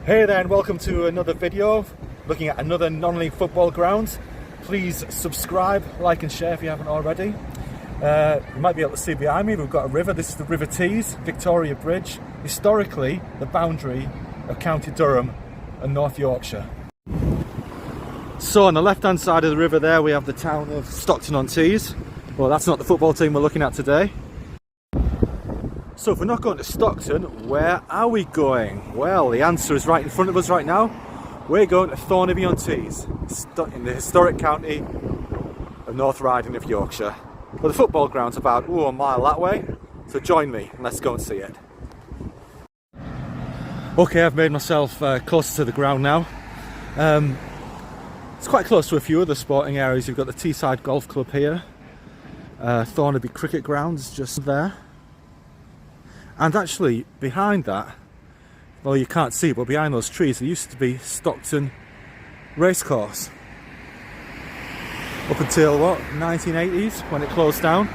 Hey there and welcome to another video looking at another non-league football ground. Please subscribe, like and share if you haven't already. You might be able to see behind me we've got a river. This is the River Tees, Victoria Bridge, historically the boundary of County Durham and North Yorkshire. So on the left hand side of the river there we have the town of Stockton-on-Tees. Well, that's not the football team we're looking at today. So if we're not going to Stockton, where are we going? Well, the answer is right in front of us right now. We're going to Thornaby-on-Tees, in the historic county of North Riding of Yorkshire. Well, the football ground's about a mile that way, so join me and let's go and see it. Okay, I've made myself closer to the ground now. It's quite close to a few other sporting areas. You've got the Teesside Golf Club here. Thornaby Cricket Ground is just there. And actually, behind that, well, you can't see, but behind those trees, there used to be Stockton Racecourse. Up until, what, 1980s, when it closed down.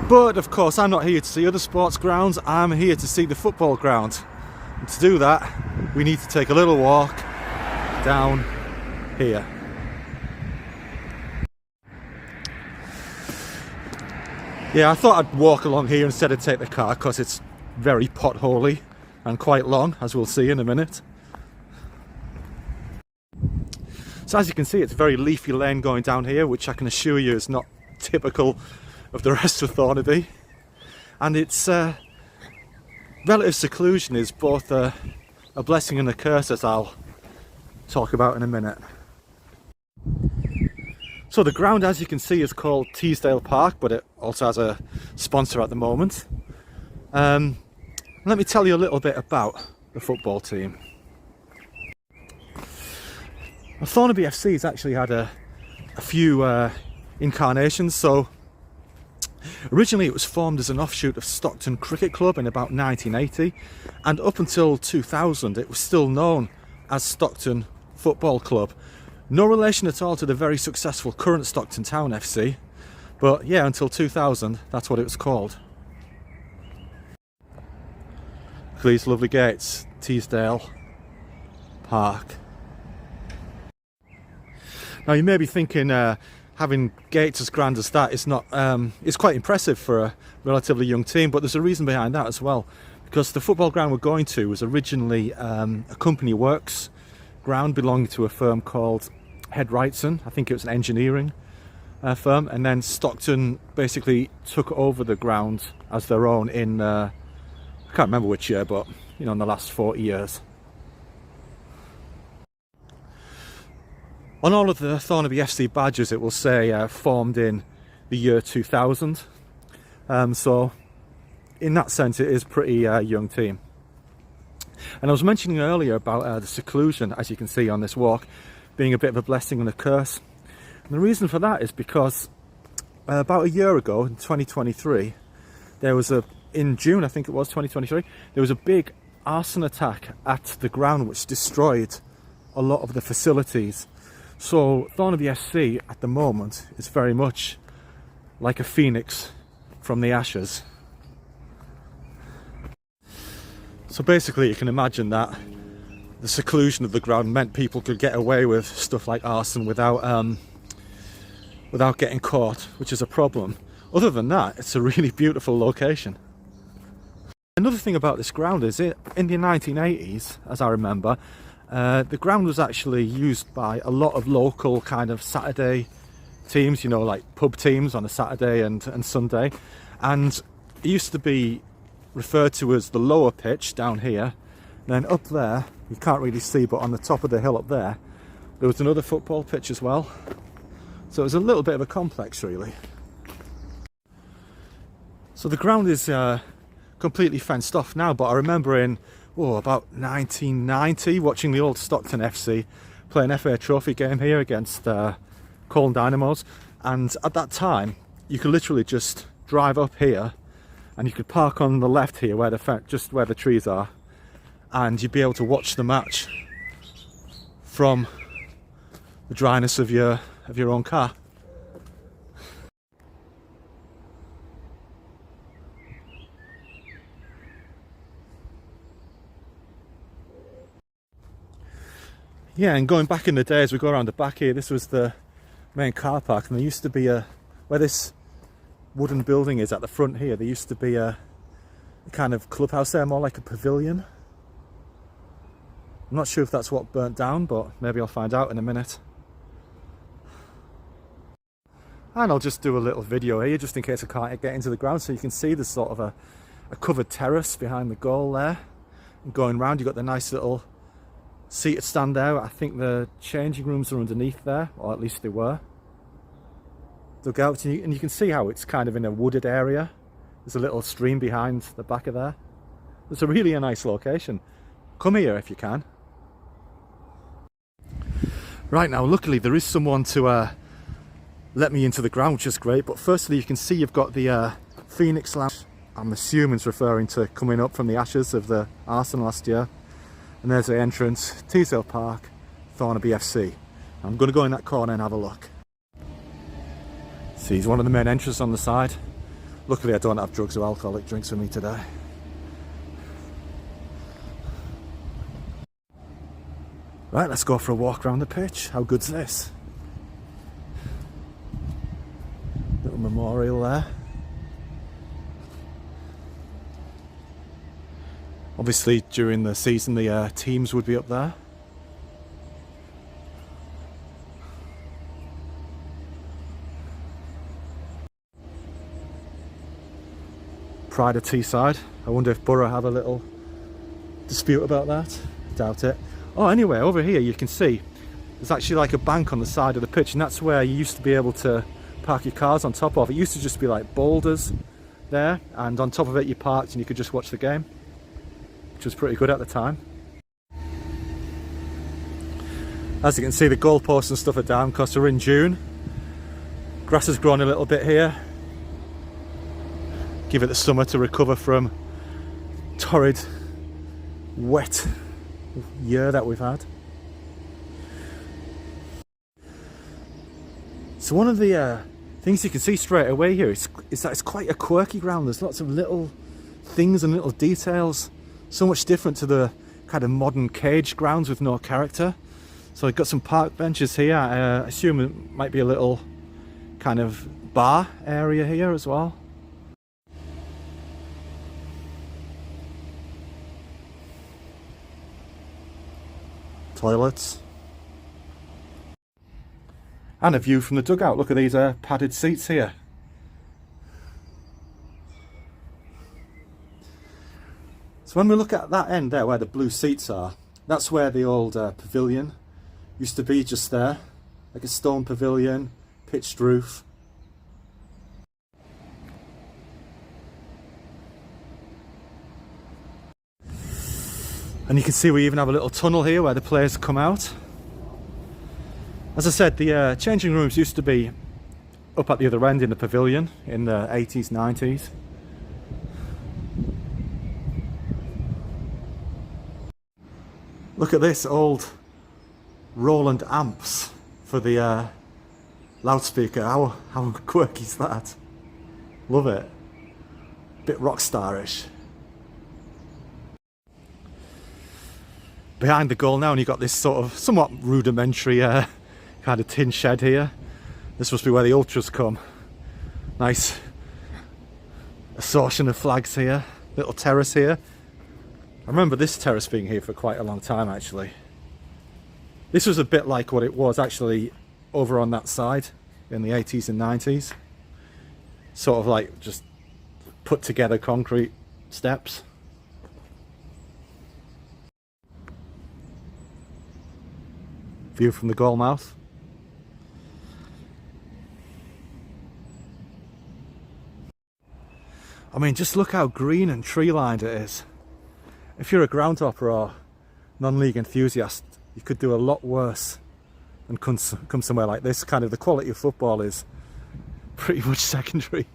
But, of course, I'm not here to see other sports grounds, I'm here to see the football ground. And to do that, we need to take a little walk down here. Yeah, I thought I'd walk along here instead of take the car because it's very potholy and quite long, as we'll see in a minute. So as you can see, it's a very leafy lane going down here, which I can assure you is not typical of the rest of Thornaby. And its relative seclusion is both a blessing and a curse, as I'll talk about in a minute. So the ground, as you can see, is called Teesdale Park, but it also has a sponsor at the moment. Let me tell you a little bit about the football team. Well, Thornaby FC has actually had a few incarnations. So originally it was formed as an offshoot of Stockton Cricket Club in about 1980, and up until 2000 it was still known as Stockton Football Club. No relation at all to the very successful current Stockton Town FC, but yeah, until 2000 that's what it was called. Look at these lovely gates, Teesdale Park. Now you may be thinking having gates as grand as that is not, it's quite impressive for a relatively young team, but there's a reason behind that as well, because the football ground we're going to was originally a company works ground belonging to a firm called Head Wrightson. I think it was an engineering firm, and then Stockton basically took over the ground as their own in I can't remember which year, but you know, in the last 40 years. On all of the Thornaby FC badges it will say formed in the year 2000, so in that sense it is a pretty young team. And I was mentioning earlier about the seclusion, as you can see on this walk, being a bit of a blessing and a curse. And the reason for that is because about a year ago, in 2023, there was in June I think it was, 2023, there was a big arson attack at the ground which destroyed a lot of the facilities. So Thornaby FC at the moment is very much like a phoenix from the ashes. So basically you can imagine that the seclusion of the ground meant people could get away with stuff like arson without getting caught, which is a problem. Other than that, it's a really beautiful location. Another thing about this ground is in the 1980s, as I remember, the ground was actually used by a lot of local kind of Saturday teams, you know, like pub teams on a Saturday and Sunday, and it used to be referred to as the lower pitch down here. Then up there, you can't really see, but on the top of the hill up there, there was another football pitch as well. So it was a little bit of a complex really. So the ground is completely fenced off now, but I remember in about 1990 watching the old Stockton FC play an FA Trophy game here against Colne Dynamos, and at that time you could literally just drive up here and you could park on the left here where just where the trees are, and you'd be able to watch the match from the dryness of your own car. Yeah, and going back in the day, as we go around the back here, this was the main car park, and there used to be where this wooden building is at the front here, there used to be a kind of clubhouse there, more like a pavilion. I'm not sure if that's what burnt down, but maybe I'll find out in a minute. And I'll just do a little video here, just in case I can't get into the ground, so you can see there's sort of a covered terrace behind the goal there. And going round, you've got the nice little seated stand there. I think the changing rooms are underneath there, or at least they were. Dug out, and you can see how it's kind of in a wooded area. There's a little stream behind the back of there. It's a really nice location. Come here if you can. Right, now luckily there is someone to let me into the ground, which is great. But firstly, you can see you've got the Phoenix Lounge. I'm assuming it's referring to coming up from the ashes of the arson last year. And there's the entrance, Teesdale Park, Thornaby FC. I'm going to go in that corner and have a look. See, it's one of the main entrances on the side. Luckily I don't have drugs or alcoholic drinks with me today. Right, let's go for a walk around the pitch. How good's this? Little memorial there. Obviously during the season the teams would be up there. Pride of Teesside. I wonder if Borough have a little dispute about that. Doubt it. Oh, anyway, over here you can see there's actually like a bank on the side of the pitch, and that's where you used to be able to park your cars on top of. It used to just be like boulders there, and on top of it you parked and you could just watch the game, which was pretty good at the time. As you can see, the goalposts and stuff are down because we're in June. Grass has grown a little bit here. Give it the summer to recover from torrid, wet year that we've had. So one of the things you can see straight away here is that it's quite a quirky ground. There's lots of little things and little details, so much different to the kind of modern cage grounds with no character. So I've got some park benches here. I assume it might be a little kind of bar area here as well. Toilets. And a view from the dugout. Look at these padded seats here. So when we look at that end there where the blue seats are, that's where the old pavilion used to be, just there. Like a stone pavilion, pitched roof. And you can see we even have a little tunnel here where the players come out. As I said, the changing rooms used to be up at the other end in the pavilion in the 80s, 90s. Look at this old Roland amps for the loudspeaker. How quirky is that? Love it. Bit rock starish. Behind the goal now, and you've got this sort of somewhat rudimentary kind of tin shed here. This must be where the ultras come. Nice assortment of flags here. Little terrace here. I remember this terrace being here for quite a long time actually. This was a bit like what it was actually over on that side in the 80s and 90s. Sort of like just put together concrete steps. View from the goal mouth. I mean, just look how green and tree lined it is. If you're a groundhopper or non-league enthusiast, you could do a lot worse than come somewhere like this. Kind of the quality of football is pretty much secondary.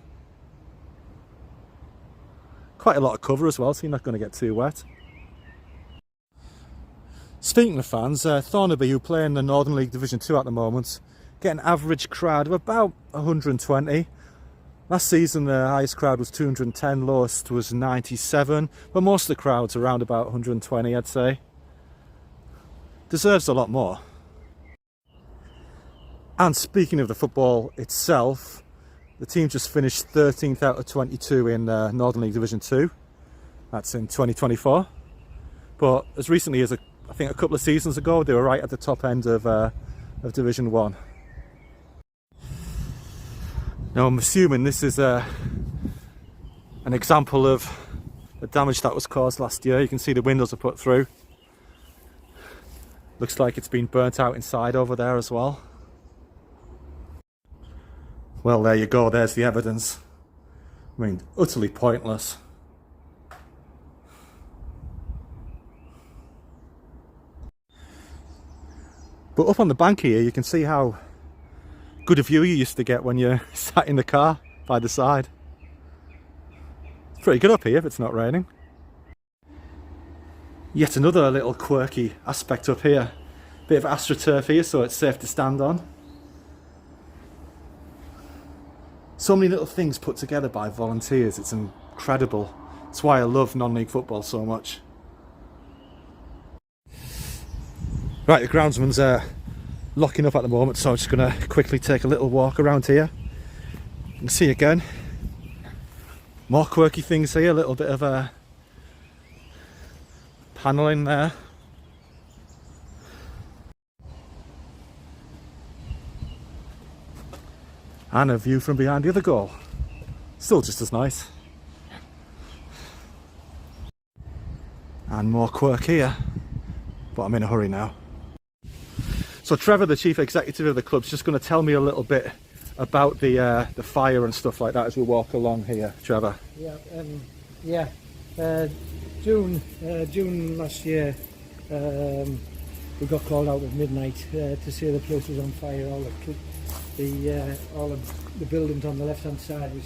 Quite a lot of cover as well, so you're not going to get too wet. Speaking of fans, Thornaby, who play in the Northern League Division 2 at the moment, get an average crowd of about 120. Last season the highest crowd was 210, lowest was 97, but most of the crowds around about 120, I'd say. deserves a lot more. And speaking of the football itself, the team just finished 13th out of 22 in Northern League Division 2. That's in 2024. But as recently as I think a couple of seasons ago, they were right at the top end of Division 1. Now I'm assuming this is an example of the damage that was caused last year. You can see the windows are put through. Looks like it's been burnt out inside over there as well. Well, there you go, there's the evidence. I mean, utterly pointless. But up on the bank here, you can see how good a view you used to get when you sat in the car by the side. It's pretty good up here if it's not raining. Yet another little quirky aspect up here. Bit of astroturf here, so it's safe to stand on. So many little things put together by volunteers, it's incredible. That's why I love non-league football so much. Right, the groundsman's locking up at the moment, so I'm just going to quickly take a little walk around here and see again. More quirky things here, a little bit of panelling there. And a view from behind the other goal. Still just as nice. And more quirk here, but I'm in a hurry now. So Trevor, the chief executive of the club, is just going to tell me a little bit about the fire and stuff like that as we walk along here. Trevor. June last year, we got called out at midnight to say the place was on fire. All of the buildings on the left-hand side, which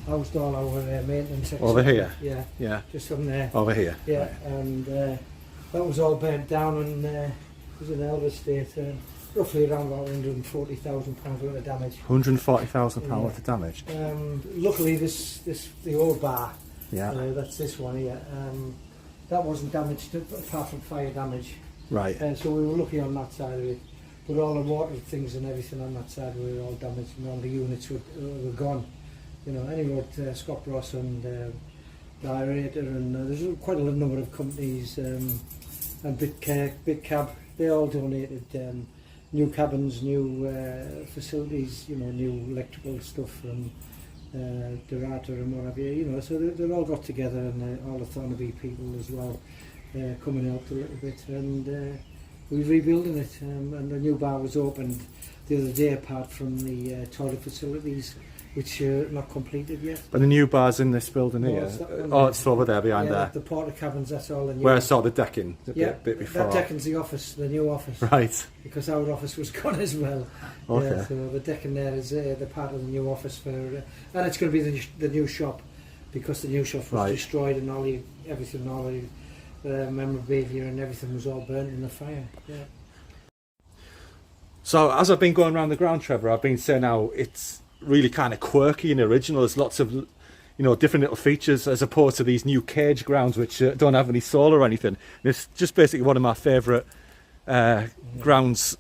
housed all our maintenance. Over here. Yeah. Just on there. Over here. Yeah, right. And that was all burnt down, and it was in Elvis State. Roughly around about £140,000 worth of damage. £140,000 worth of damage. Luckily, the old bar. Yeah. That's this one here. That wasn't damaged apart from fire damage. Right. So we were lucky on that side of it. But all the water things and everything on that side were all damaged, and all the units were gone. You know, anyway, Scott Ross and the Aerator, and there's quite a number of companies, and Big Cab, they all donated new cabins, new facilities, you know, new electrical stuff from Durham and what have you, you know, so they're all got together, and all the Thornaby people as well coming out a little bit, and we're rebuilding it, and the new bar was opened the other day apart from the toilet facilities, which are not completed yet. But the new bar's in this building here? It's over there behind there. The porta cabins, that's all the new. Where I saw the decking a bit before. That decking's the office, the new office. Right. Because our office was gone as well. Okay. So the decking there is the part of the new office for, and it's going to be the new shop, because the new shop was destroyed, and all the memorabilia and everything was all burnt in the fire. Yeah. So as I've been going around the ground, Trevor, I've been saying how it's really kind of quirky and original. There's lots of, you know, different little features as opposed to these new cage grounds which don't have any soil or anything. And it's just basically one of my favourite grounds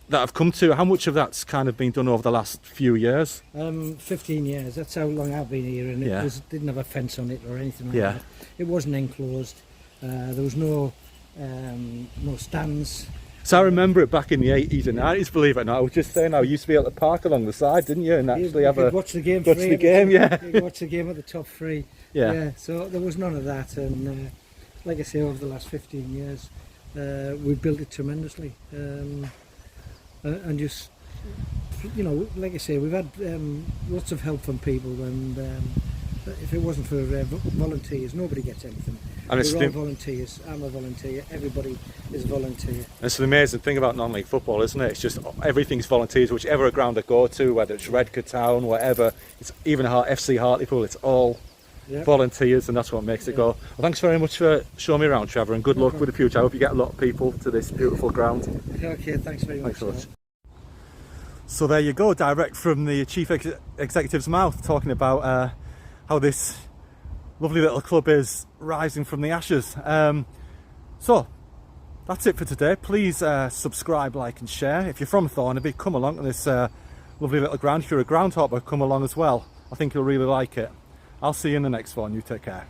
that I've come to. How much of that's kind of been done over the last few years? 15 years. That's how long I've been here, and it didn't have a fence on it or anything like that. It wasn't enclosed. There was no stands. So I remember it back in the 80s and 90s, believe it or not. I was just saying, I used to be able to park along the side, didn't you? And actually watch the game. Watch the game, yeah. You watch the game at the top free. Yeah. So there was none of that, and like I say, over the last 15 years, we built it tremendously, and just, you know, like I say, we've had lots of help from people, and if it wasn't for volunteers, nobody gets anything. And we're all volunteers. I'm a volunteer. Everybody is a volunteer. It's the amazing thing about non-league football, isn't it? It's just everything's volunteers. Whichever ground I go to, whether it's Redcar Town, whatever, it's even FC Hartlepool, it's all volunteers, and that's what makes it go. Well, thanks very much for showing me around, Trevor, and good luck with the future. I hope you get a lot of people to this beautiful ground. Okay, thanks very much. Thanks so much. So there you go, direct from the chief executive's mouth, talking about how this lovely little club is rising from the ashes. So that's it for today. Please subscribe, like and share. If you're from Thornaby, come along to this lovely little ground. If you're a groundhopper, come along as well. I think you'll really like it. I'll see you in the next one. You take care.